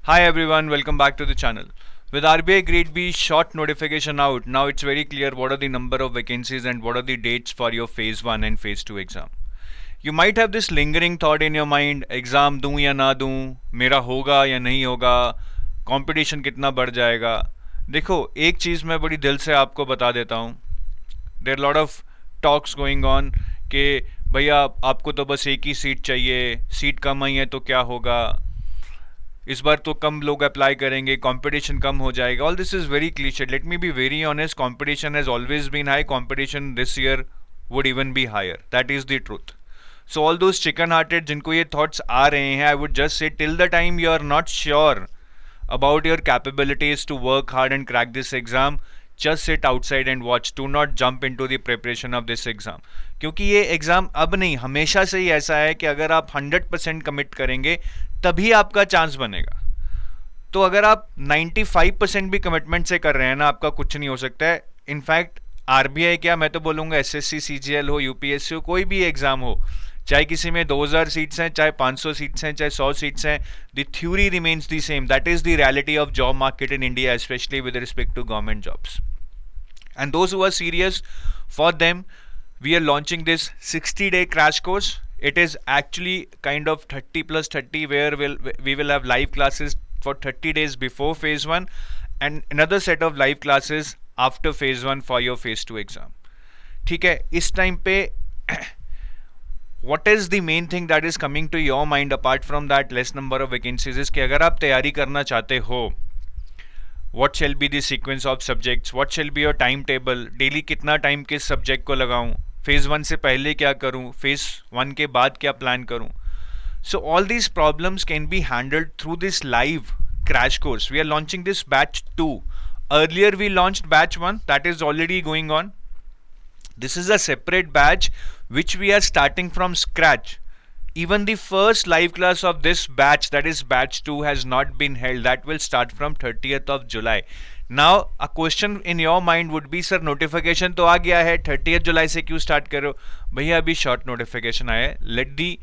Hi everyone, welcome back to the channel. With RBI Grade B short notification out, now it's very clear what are the number of vacancies and what are the dates for your phase 1 and phase 2 exam. You might have this lingering thought in your mind, exam दूं या ना दूं, मेरा होगा या नहीं होगा, competition कितना बढ़ जाएगा. देखो, एक चीज़ मैं बड़ी दिल से आपको बता देता हूँ. There lot of talks going on कि भैया आपको तो बस एक ही सीट चाहिए, सीट कम आई है तो क्या होगा, इस बार तो कम लोग अप्लाई करेंगे, कंपटीशन कम हो जाएगा. All this is very cliched. Let me be very honest, competition has always been high. Competition this year would even be higher. That is the truth. So all those chicken hearted जिनको ये thoughts आ रहे हैं, I would just say till the time you are not sure about your capabilities to work hard and crack this exam, just sit outside and watch. Do not jump into the preparation of this exam. क्योंकि ये exam अब नहीं, हमेशा से ही ऐसा है कि अगर आप 100% कमिट करेंगे तभी आपका चांस बनेगा. तो अगर आप 95% भी कमिटमेंट से कर रहे हैं ना, आपका कुछ नहीं हो सकता है. इनफैक्ट आरबीआई क्या, मैं तो बोलूँगा एसएससी सीजीएल हो, यूपीएससी हो, कोई भी एग्ज़ाम हो, चाहे किसी में 2000 सीट्स हैं, चाहे 500 सीट्स हैं, चाहे 100 सीट्स हैं, the theory remains the same. That is the reality of job market in India, specially with respect to government jobs. And those who are serious, for them we are launching this 60-day crash course. It is actually kind of 30 plus 30, where we will have live classes for 30 days before phase 1 and another set of live classes after phase 1 for your phase 2 exam. ठीक है, इस time पे what is the main thing that is coming to your mind apart from that less number of vacancies is कि अगर आप तैयारी करना चाहते हो, what shall be the sequence of subjects, what shall be your timetable, daily कितना time किस subject को लगाऊं, फेज 1 से पहले क्या करूं, फेज 1 के बाद क्या प्लान करूं. So all these problems can be handled through this live crash course. We are launching this batch 2. Earlier we launched batch 1, that is already going on. This is a separate batch which we are starting from scratch. Even the first live class of this batch, that is batch 2, has not been held. That will start from 30th of July. Now a question in your mind would be, sir notification तो आ गया है, 30th जुलाई से क्यों start करो. भैया अभी short notification आया है. Let the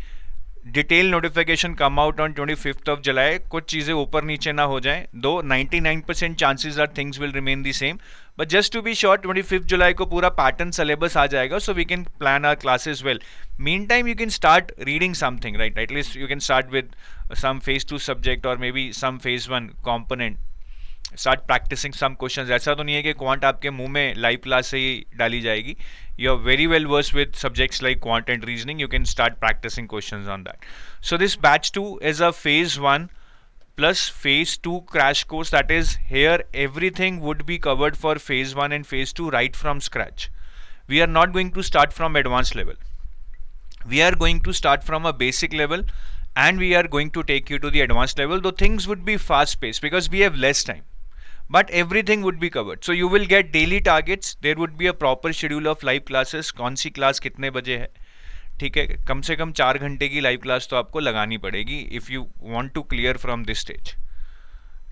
detail notification come out on 25th of July. कुछ चीज़ें ऊपर नीचे ना हो जाएं, though 99% chances are things will remain the same, but just to be sure 25th जुलाई को पूरा पैटर्न सिलेबस आ जाएगा, so we can plan our classes well. Meantime you can start reading something, right? At least you can start with some phase 2 subject or maybe some phase 1 component. Start practicing some questions. ऐसा तो नहीं है कि quant आपके मुंह में live class से ही डाली जाएगी. You are very well versed with subjects like quant and reasoning. You can start practicing questions on that. So this batch 2 is a phase 1 plus phase 2 crash course. That is, here everything would be covered for phase 1 and phase 2 right from scratch. We are not going to start from advanced level. We are going to start from a basic level and we are going to take you to the advanced level, though things would be fast paced because we have less time, but everything would be covered. So you will get daily targets. There would be a proper schedule of live classes. कौन सी class कितने बजे है, ठीक है, कम से कम 4 घंटे की live class तो आपको लगानी पड़ेगी if you want to clear from this stage.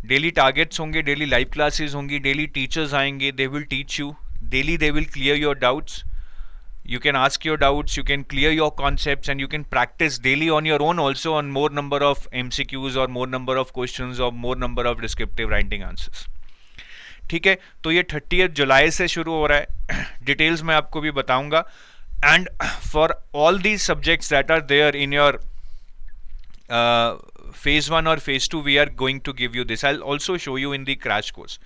Daily targets होंगे, डेली लाइव क्लासेस होंगी, डेली टीचर्स आएंगे, they will teach you daily, they will clear your doubts. You can ask your doubts, you can clear your concepts, and you can practice daily on your own also on more number of MCQs or more number of questions or more number of descriptive writing answers. ठीक है, तो ये 30th जुलाई से शुरू हो रहा है. Details मैं आपको भी बताऊंगा. And for all these subjects that are there in your phase 1 or phase 2, we are going to give you this. I'll also show you in the crash course.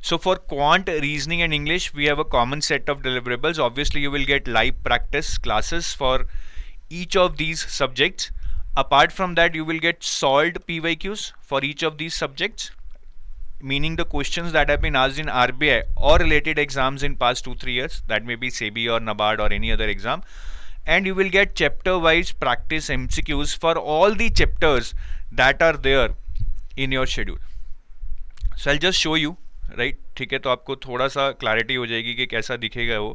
So for quant, reasoning and English, we have a common set of deliverables. Obviously you will get live practice classes for each of these subjects. Apart from that, you will get solved PYQs for each of these subjects, meaning the questions that have been asked in RBI or related exams in past 2-3 years, that may be SEBI or NABARD or any other exam. And you will get chapter wise practice MCQs for all the chapters that are there in your schedule. So I'll just show you, right, ठीक है, तो आपको थोड़ा सा clarity हो जाएगी कि कैसा दिखेगा वो,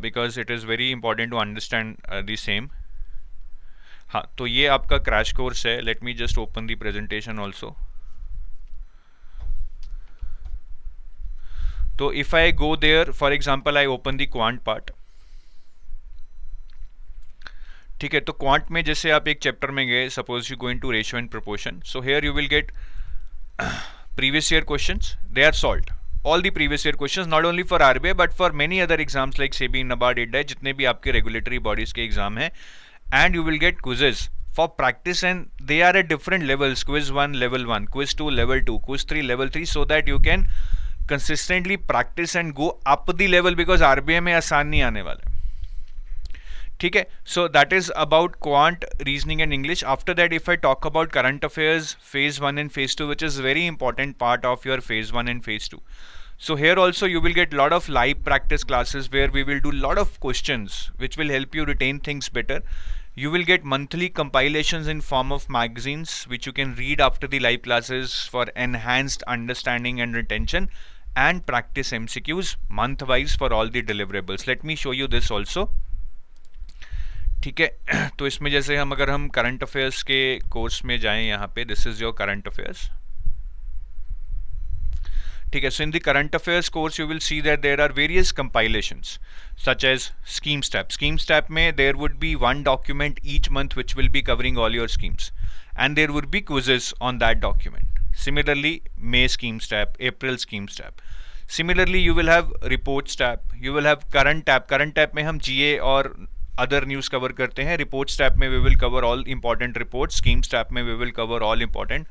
because it is very important to understand the same. हाँ, तो ये आपका क्रैश कोर्स है. Let me just open the presentation also. तो if I go there, for example I open the quant part. ठीक है, तो क्वांट में जैसे आप एक चैप्टर में गए, suppose you go into ratio and proportion, so here you will gate previous year questions. They are solved. All the previous year questions, not only for RBI but for many other exams like SEBI, NABARD, IDA, जितने भी आपके regulatory bodies के exam हैं, and you will get quizzes for practice, and they are at different levels. Quiz 1 level 1, quiz 2 level 2, quiz 3 level 3, so that you can consistently practice and go up the level, because RBI में आसान नहीं आने वाला. ठीक है, so that is about quant, reasoning and English. After that, if I talk about current affairs, phase 1 and phase 2, which is very important part of your phase 1 and phase 2. So here also you will get lot of live practice classes where we will do lot of questions which will help you retain things better. You will get monthly compilations in form of magazines which you can read after the live classes for enhanced understanding and retention, and practice MCQs month wise for all the deliverables. Let me show you this also. ठीक है, तो इसमें जैसे अगर हम current affairs के course में जाएं, यहाँ पे this is your current affairs. ठीक है, so in the current affairs course you will see that there are various compilations such as scheme tab में there would be one document each month which will be covering all your schemes, and there would be quizzes on that document. Similarly May scheme tab, April scheme tab. Similarly you will have report tab, you will have current tap में हम GA और other news cover करते हैं. Reports tab में we will cover all important reports. Schemes tab में we will cover all important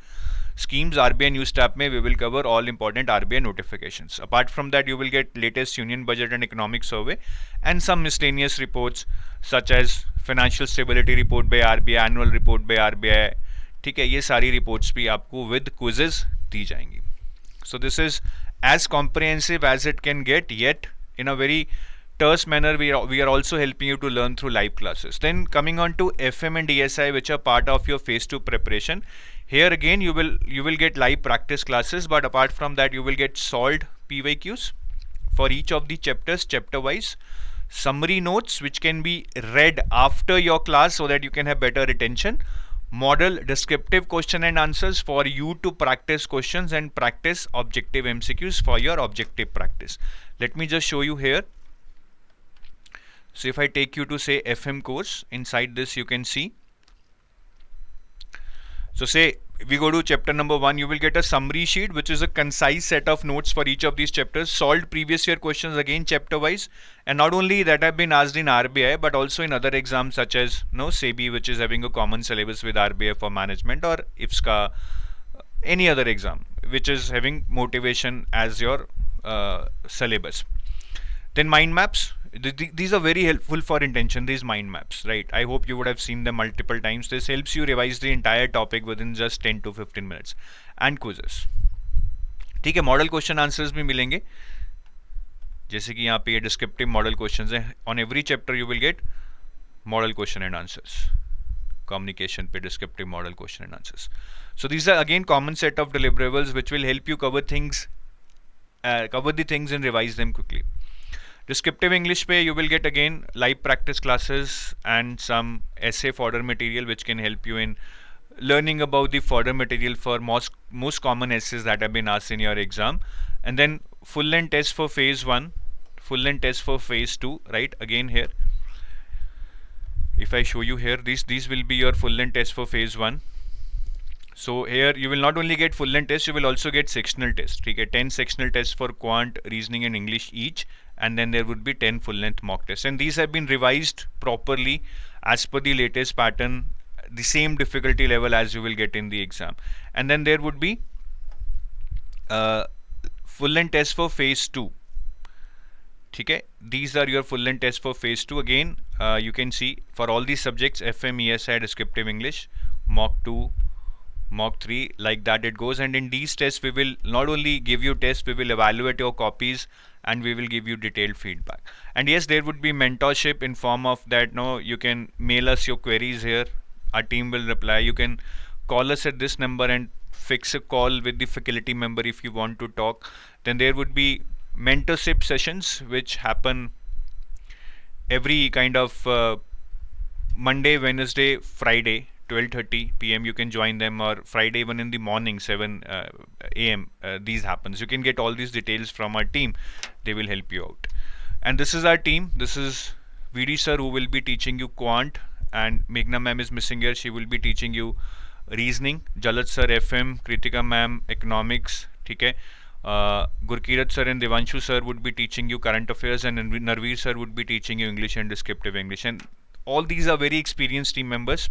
schemes. RBI news tab में we will cover all important RBI notifications. Apart from that, you will get latest union budget and economic survey and some miscellaneous reports such as financial stability report by RBI, annual report by RBI. ठीक है, ये सारी reports भी आपको with quizzes दी जाएंगी. So this is as comprehensive as it can get, yet in a very terse manner we are also helping you to learn through live classes. Then coming on to FM and DSI, which are part of your phase 2 preparation. Here again you will get live practice classes, but apart from that you will get solved PYQs for each of the chapters, chapter wise, summary notes which can be read after your class so that you can have better retention, model descriptive question and answers for you to practice questions, and practice objective MCQs for your objective practice. Let me just show you here. So if I take you to say FM course, inside this you can see, so say we go to chapter number 1, you will get a summary sheet which is a concise set of notes for each of these chapters, solved previous year questions again chapter wise, and not only that have been asked in RBI but also in other exams such as SEBI, which is having a common syllabus with RBI for management, or IFSCA, any other exam which is having motivation as your syllabus. Then mind maps. These are very helpful for intention, these mind maps, right? I hope you would have seen them multiple times. This helps you revise the entire topic within just 10 to 15 minutes. And quizzes. ठीक है, model question answers भी मिलेंगे, जैसे कि यहाँ पे ये descriptive model questions हैं. On every chapter you will get model question and answers. Communication पे descriptive model question and answers. So these are again common set of deliverables which will help you cover the things and revise them quickly. Descriptive English पे you will get again live practice classes and some essay fodder material which can help you in learning about the fodder material for most common essays that have been asked in your exam. And then full length test for phase 1, full length test for phase 2, right? Again here, if I show you here, these will be your full length test for phase 1. So here you will not only get full length test, you will also get sectional test. ठीक है, 10 sectional tests for quant, reasoning and English each, and then there would be 10 full length mock tests, and these have been revised properly as per the latest pattern, the same difficulty level as you will get in the exam. And then there would be full length test for phase 2. ठीक है, these are your full length tests for phase 2. Again you can see for all these subjects, FM, ESI, descriptive English, mock 2, mock 3, like that it goes. And in these tests we will not only give you tests, we will evaluate your copies and we will give you detailed feedback. And yes, there would be mentorship in form of that. You can mail us your queries here, our team will reply. You can call us at this number and fix a call with the faculty member if you want to talk. Then there would be mentorship sessions which happen every kind of Monday, Wednesday, Friday, 12:30 PM. You can join them, or Friday even in the morning, 7 AM. These happens. You can get all these details from our team. They will help you out. And this is our team. This is VD sir who will be teaching you quant and Meghna ma'am is missing here. She will be teaching you reasoning. Jalad sir FM, Kritika ma'am economics. ठीक है. Gurkirat sir and Devanshu sir would be teaching you current affairs, and Narveer sir would be teaching you English and descriptive English. And all these are very experienced team members.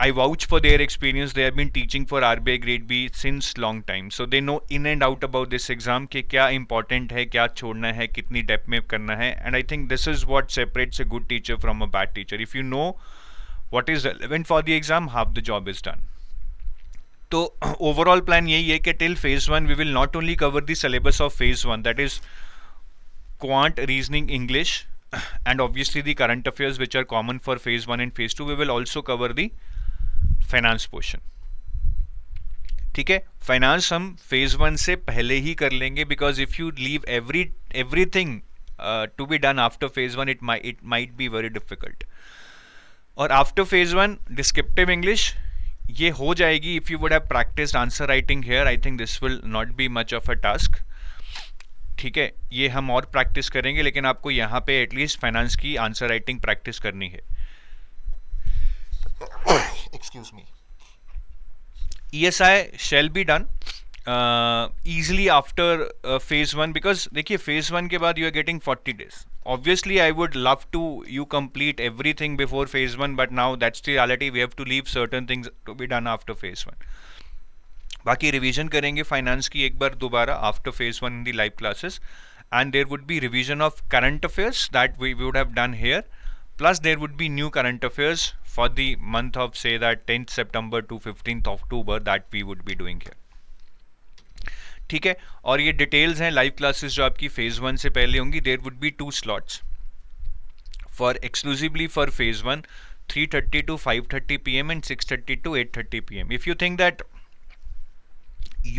I vouch for their experience. They have been teaching for RBI Grade B since long time, so they know in and out about this exam कि क्या important है, क्या छोड़ना है, कितनी depth में करना है. And I think this is what separates a good teacher from a bad teacher. If you know what is relevant for the exam, half the job is done. तो overall plan यही है कि till phase 1 we will not only cover the syllabus of phase 1, that is quant, reasoning, English, and obviously the current affairs which are common for phase 1 and phase 2. We will also cover the finance portion. ठीक है, finance हम phase 1 से पहले ही कर लेंगे, because if you leave everything to be done after phase 1 it might be very difficult. और after phase 1 descriptive English ये हो जाएगी if you would have practised answer writing here. I think this will not be much of a task. ठीक है, ये हम और practice करेंगे, लेकिन आपको यहाँ पे एटलीस्ट फाइनेंस की आंसर राइटिंग प्रैक्टिस करनी है. Excuse me. ESI shall be done easily after phase 1, because देखिए phase 1 के बाद you are getting 40 days. Obviously I would love to you complete everything before phase 1, but now that's the reality. We have to leave certain things to be done after phase 1. बाकी revision करेंगे finance की एक बार दोबारा after phase 1 in the live classes, and there would be revision of current affairs that we would have done here, plus there would be new current affairs for the month of say that 10th September to 15th October that we would be doing here. ठीक है, और ये details हैं live classes जो आपकी phase 1 से पहले होंगी. There would be 2 slots for exclusively for phase 1, 3:30 to 5:30 PM and 6:30 to 8:30 PM. If you think that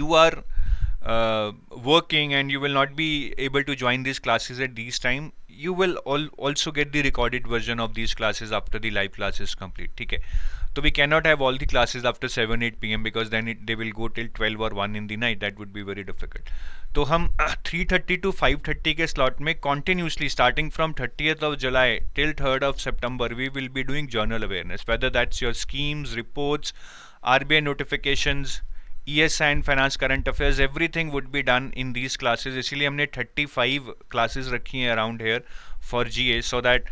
you are working and you will not be able to join these classes at these time, you will also get the recorded version of these classes after the live classes complete. ठीक है, तो we cannot have all the classes after 7-8 PM because then they will go till 12 or 1 in the night. That would be very difficult. तो हम 3:30 to 5:30 के slot में continuously starting from 30th of July till 3rd of September we will be doing journal awareness, whether that's your schemes, reports, RBI notifications, ESI and finance current affairs, everything would be done in these classes. इसलिए हमने 35 classes रखी हैं around here for GA, so that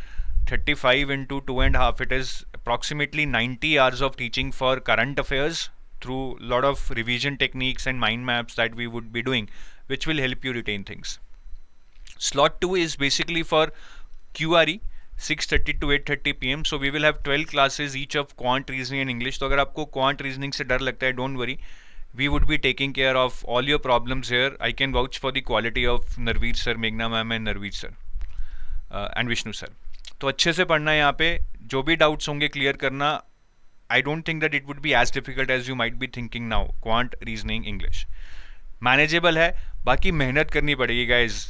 35 into 2.5, it is approximately 90 hours of teaching for current affairs through lot of revision techniques and mind maps that we would be doing, which will help you retain things. Slot 2 is basically for QRE, 6:30 to 8:30 PM. So we will have 12 classes each of quant, reasoning and English. तो अगर आपको quant reasoning से डर लगता है, don't worry. We would be taking care of all your problems here. I can vouch for the quality of Narveer sir, Meghna ma'am and Narveer sir and Vishnu sir. तो अच्छे से पढ़ना है यहाँ पे, जो भी डाउट्स होंगे क्लियर करना. I don't think that it would be as difficult as you might be thinking now. Quant, reasoning, English manageable है. बाकी मेहनत करनी पड़ेगी guys.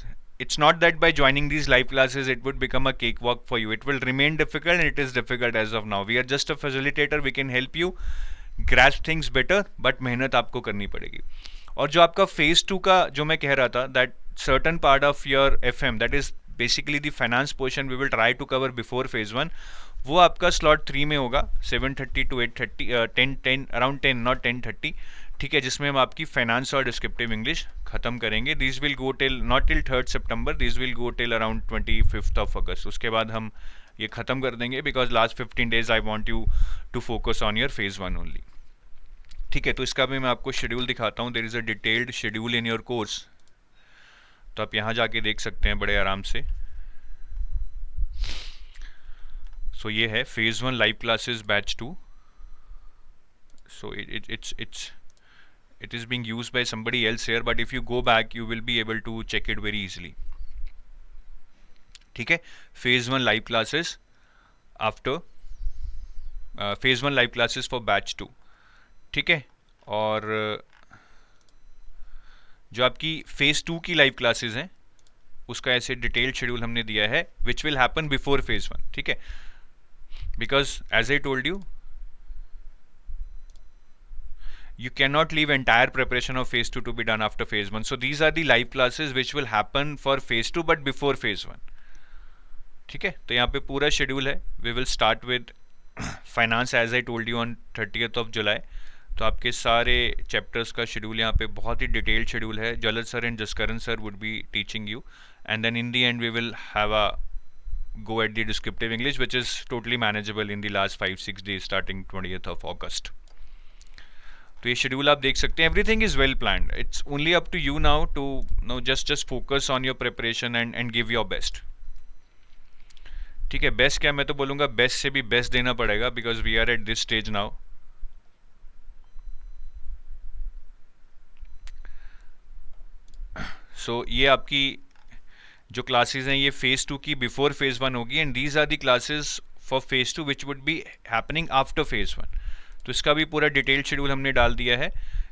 It's not that by joining these live classes it would become a cakewalk for you. It will remain difficult, and it is difficult as of now. We are just a facilitator. We can help you grasp things better, but मेहनत आपको करनी पड़ेगी. और जो आपका phase 2 का जो मैं कह रहा था, that certain part of your FM, that is basically the finance portion, we will try to cover before phase 1. वो आपका slot 3 में होगा 7:30 to 8:30, 10 around 10 not 10:30. ठीक है, जिसमें हम आपकी फाइनेंस और डिस्क्रिप्टिव इंग्लिश खत्म करेंगे. This will go till not till 3rd September, this will go till around 25th of August. उसके बाद हम ये ख़त्म कर देंगे, because last 15 days I want you to focus on your phase 1 only. ठीक है, तो इसका भी मैं आपको शेड्यूल दिखाता हूँ. There is a detailed schedule in your course, तो आप यहाँ जाके देख सकते हैं बड़े आराम से. सो ये है phase 1 live classes batch 2. So it is being used by somebody else here, but if you go back you will be able to check it very easily. ठीक है, phase 1 live classes after phase 1 live classes for batch 2. ठीक है, और जो आपकी phase 2 की live classes हैं उसका ऐसे डिटेल्ड शेड्यूल हमने दिया है, which will happen before phase 1. ठीक है, because as I told you, you cannot leave entire preparation of phase 2 to be done after phase 1. So these are the live classes which will happen for phase 2 but before phase 1. ठीक है, तो यहाँ पे पूरा schedule है. We will start with finance as I told you on 30th of July. तो आपके सारे चैप्टर्स का शेड्यूल यहाँ पे बहुत ही डिटेल्ड शेड्यूल है. Jalad sir and Jaskaran sir would be teaching you, and then in the end we will have a go at the descriptive English, which is totally manageable in the last 5-6 days starting 20th of August. तो ये schedule आप देख सकते हैं. Everything is well planned. It's only up to you now to no just focus on your preparation and give your best. ठीक है, best क्या, मैं तो बोलूँगा बेस्ट से भी बेस्ट देना पड़ेगा, because we are at this stage now. सो ये आपकी जो क्लासेस हैं ये फेज़ 2 की बिफोर फेज़ 1 होगी, and these are the classes for phase 2 which would be happening after phase 1. तो इसका भी पूरा डिटेल्ड शेड्यूल हमने डाल दिया है.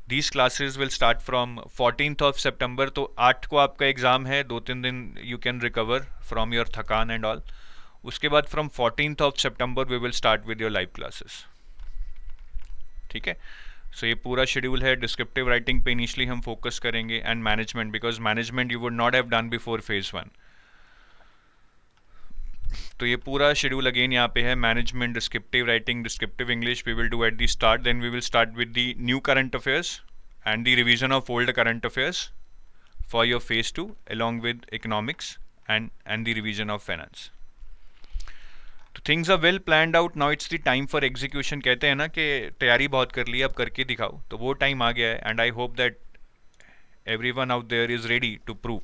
These classes will start from 14th of September. तो 8 को आपका एग्ज़ाम है, 2-3 दिन you can recover from your थकान एंड ऑल. उसके बाद from 14th of September we will start with your live classes. ठीक है, सो ये पूरा शेड्यूल है. डिस्क्रिप्टिव राइटिंग पे इनिशियली हम फोकस करेंगे, and management, because management you would not have done before phase 1. तो ये पूरा शेड्यूल अगेन यहाँ पे है. Management, descriptive writing, descriptive English we will do at the start. Then we will start with the new current affairs and the revision of old current affairs for your phase 2 along with economics and the revision of finance. तो things are well planned out. Now it's the time for execution. कहते हैं ना कि तैयारी बहुत कर ली, अब करके दिखाओ. तो वो टाइम आ गया है, and I hope that everyone out there is ready to prove.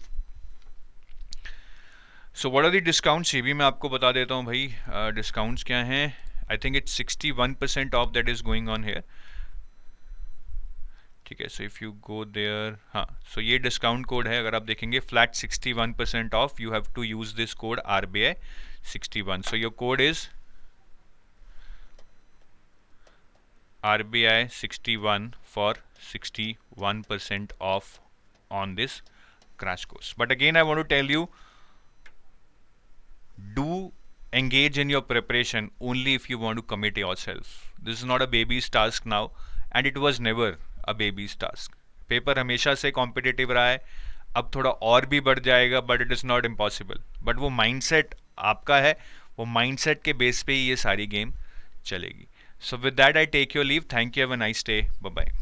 So what are the discounts, ये भी मैं आपको बता देता हूँ भाई. डिस्काउंट्स क्या हैं? I think it's 61% off that is going on here. ठीक है, so if you go there, हाँ, सो ये डिस्काउंट कोड है. अगर आप देखेंगे flat 61% off, you have to use this code RBI 61. So your code is RBI 61 for 61% off on this crash course. But again I want to tell you, do engage in your preparation only if you want to commit yourself. This is not a baby's task now, and it was never a baby's task. Paper हमेशा से competitive रहा है, अब थोड़ा और भी बढ़ जाएगा, but it is not impossible. But वो माइंडसेट आपका है, वो माइंडसेट के बेस पे ही ये सारी गेम चलेगी. So with that I take your leave. Thank you, have a nice day, bye bye.